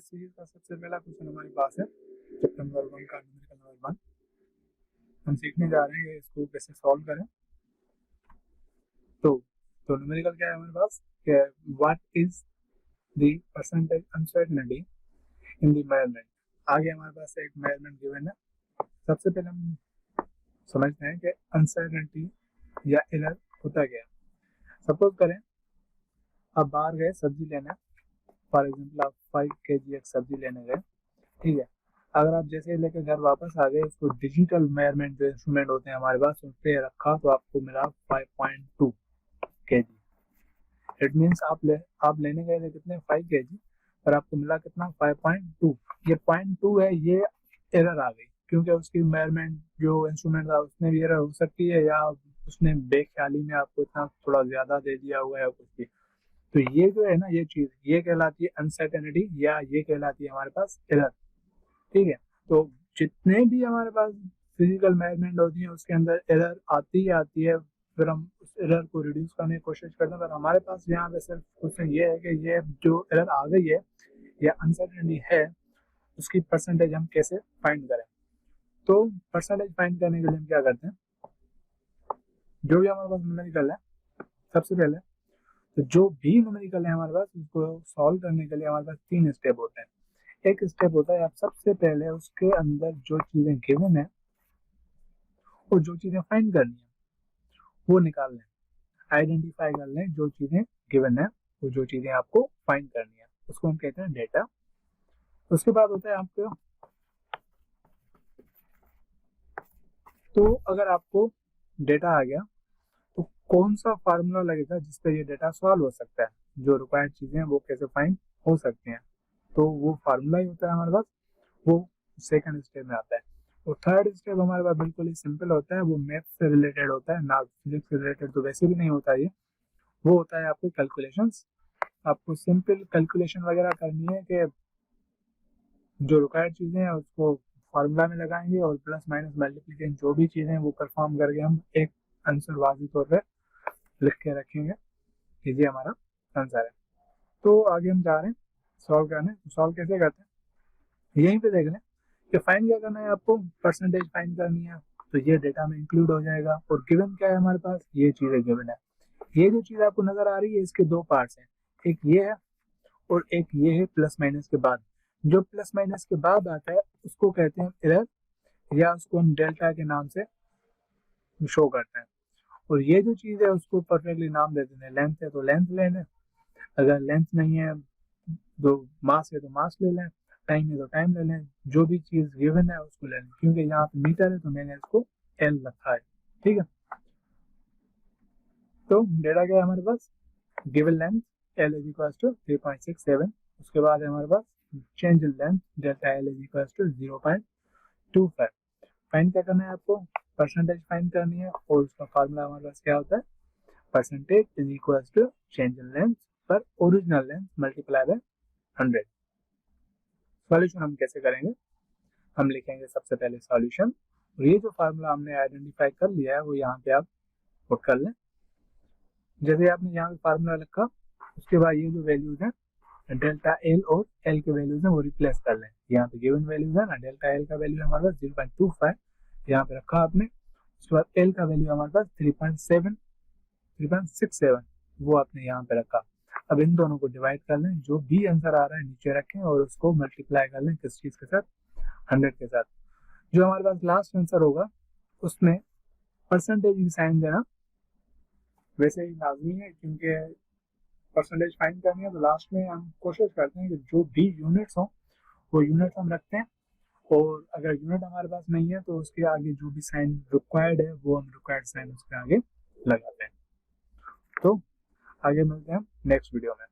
Series का सबसे पहला क्वेश्चन हमारे पास है चैप्टर नंबर 1 का न्यूमेरिकल नंबर 1। हम सीखने जा रहे हैं इसको कैसे सॉल्व करें। तो न्यूमेरिकल क्या है हमारे पास कि what is the percentage uncertainty in the measurement. आगे हमारे पास एक मेजरमेंट गिवन है। सबसे पहले हम समझते हैं कि अनसर्टेनिटी या एरर होता क्या है। सपोज करें आप बाहर गए सब्जी लेने, फॉर एग्जाम्पल आप 5 kg एक सब्जी लेने गए, ठीक है। अगर आप जैसे लेकर घर वापस आ गए, इसको डिजिटल मेजरमेंट जो इंस्ट्रूमेंट होते हैं हमारे पास उस पर रखा तो आपको मिला 5.2 kg। इट मीन्स आप लेने गए थे कितने 5 kg और आपको मिला कितना 5.2। ये 0.2 है, ये एरर आ गई क्योंकि उसकी मेजरमेंट जो इंस्ट्रूमेंट था उसमें भी एरर हो सकती है या उसने बेख्याली में आपको इतना थोड़ा ज्यादा दे दिया हुआ है कुछ भी। तो ये जो है ना ये चीज ये कहलाती है अनसर्टेनिटी या ये कहलाती है हमारे पास एरर, ठीक है। तो जितने भी हमारे पास फिजिकल मेजरमेंट होती है उसके अंदर एरर आती है, फिर हम उस एरर को रिड्यूस करने की कोशिश करते हैं। पर हमारे पास यहाँ पे सिर्फ क्वेश्चन ये है कि ये जो एरर आ गई है या अनसर्टेनिटी है उसकी परसेंटेज हम कैसे फाइंड करें। तो परसेंटेज फाइंड करने के लिए हम क्या करते हैं, जो भी हमारे पास न्यूमेरिकल है सबसे पहले तो जो भी न्यूमेरिकल है हमारे पास उसको सॉल्व करने के लिए हमारे पास 3 स्टेप होते हैं। एक स्टेप होता है आप सबसे पहले उसके अंदर जो चीजें गिवन है और जो चीजें फाइंड करनी है वो निकाल लें, आइडेंटिफाई कर लें जो चीजें गिवन है वो जो चीजें आपको फाइंड करनी है उसको हम कहते हैं डेटा। उसके बाद होता है आपको, तो अगर आपको डेटा आ गया तो कौन सा फार्मूला लगेगा जिसपे ये डेटा सॉल्व हो सकता है, जो रिक्वायर्ड चीजें हैं वो कैसे फाइंड हो सकती हैं, तो वो फार्मूला ही होता है हमारे पास, वो सेकंड स्टेप में आता है। और थर्ड स्टेप हमारे पास बिल्कुल ही सिंपल होता है, वो मैथ से रिलेटेड होता है ना, फिजिक्स से रिलेटेड तो वैसे भी नहीं होता ये, वो होता है आपके कैलकुलेशंस। आपको सिंपल कैलकुलेशन वगैरह करनी है कि जो रिक्वायर्ड चीजें हैं उसको फार्मूला में लगाएंगे और प्लस माइनस मल्टीप्लिकेशन जो भी चीजें हैं वो परफॉर्म करके हम एक आंसर वाजी तौर पर लिख के रखेंगे कि ये हमारा आंसर है। तो आगे हम जा रहे हैं सॉल्व करने। तो सॉल्व कैसे करते हैं यहीं पे देख लें कि फाइंड क्या करना है, आपको परसेंटेज फाइंड करनी है तो ये डेटा में इंक्लूड हो जाएगा। और गिवन क्या है हमारे पास, ये चीजें गिवन है। ये जो चीज आपको नजर आ रही है इसके 2 पार्ट्स हैं, एक ये है और एक ये है प्लस माइनस के बाद। जो प्लस माइनस के बाद आता है उसको कहते हैं एरर या उसको हम डेल्टा के नाम से शो करते हैं। और ये जो चीज है उसको परफेक्टली नाम दे देते हैं, लेंथ है तो लेंथ ले लें, अगर लेंथ नहीं है तो मास है तो मास ले लें, टाइम है तो टाइम ले लें, जो भी चीज गिवन है उसको ले लें। क्योंकि यहाँ पे मीटर है तो मैंने इसको एल रखा है, ठीक है। तो डेटा क्या है हमारे पास, given length L is equal to 3.67। उसके बाद है हमारे पास change in length delta L is equal to 0.25। Find क्या करना है आपको, परसेंटेज फाइंड करनी है और उसका फार्मूला हमारे पास क्या होता है, percentage is equal to change in length पर original length multiply by 100। Solution हम कैसे करेंगे, हम लिखेंगे सबसे पहले सॉल्यूशन और ये जो फार्मूला हमने आइडेंटिफाई कर लिया है वो यहाँ पे आप पुट कर लें। जैसे आपने यहाँ पे फार्मूला लिखा उसके बाद ये जो वैल्यूज हैं डेल्टा एल और एल के वैल्यूज हैं वो रिप्लेस कर लें। यहाँ पे गिवन वैल्यूज है ना, डेल्टा एल का वैल्यू हमारे पास 0.25 यहाँ पे रखा आपने। उसके बाद एल का वैल्यू हमारे पास 3.67 वो आपने यहाँ पे रखा। अब इन दोनों को डिवाइड कर लें, जो भी आंसर आ रहा है नीचे रखें और उसको मल्टीप्लाई कर लें किस चीज के साथ, 100 के साथ। जो हमारे पास लास्ट आंसर होगा उसमें परसेंटेज की साइन देना वैसे ही लाजमी है, क्योंकि परसेंटेज फाइंड करनी है तो लास्ट में हम कोशिश करते हैं कि जो भी यूनिट्स हो वो यूनिट्स हम रखते हैं और अगर यूनिट हमारे पास नहीं है तो उसके आगे जो भी साइन रिक्वायर्ड है वो हम रिक्वायर्ड साइन उसके आगे लगाते हैं। तो आगे मिलते हैं नेक्स्ट वीडियो में।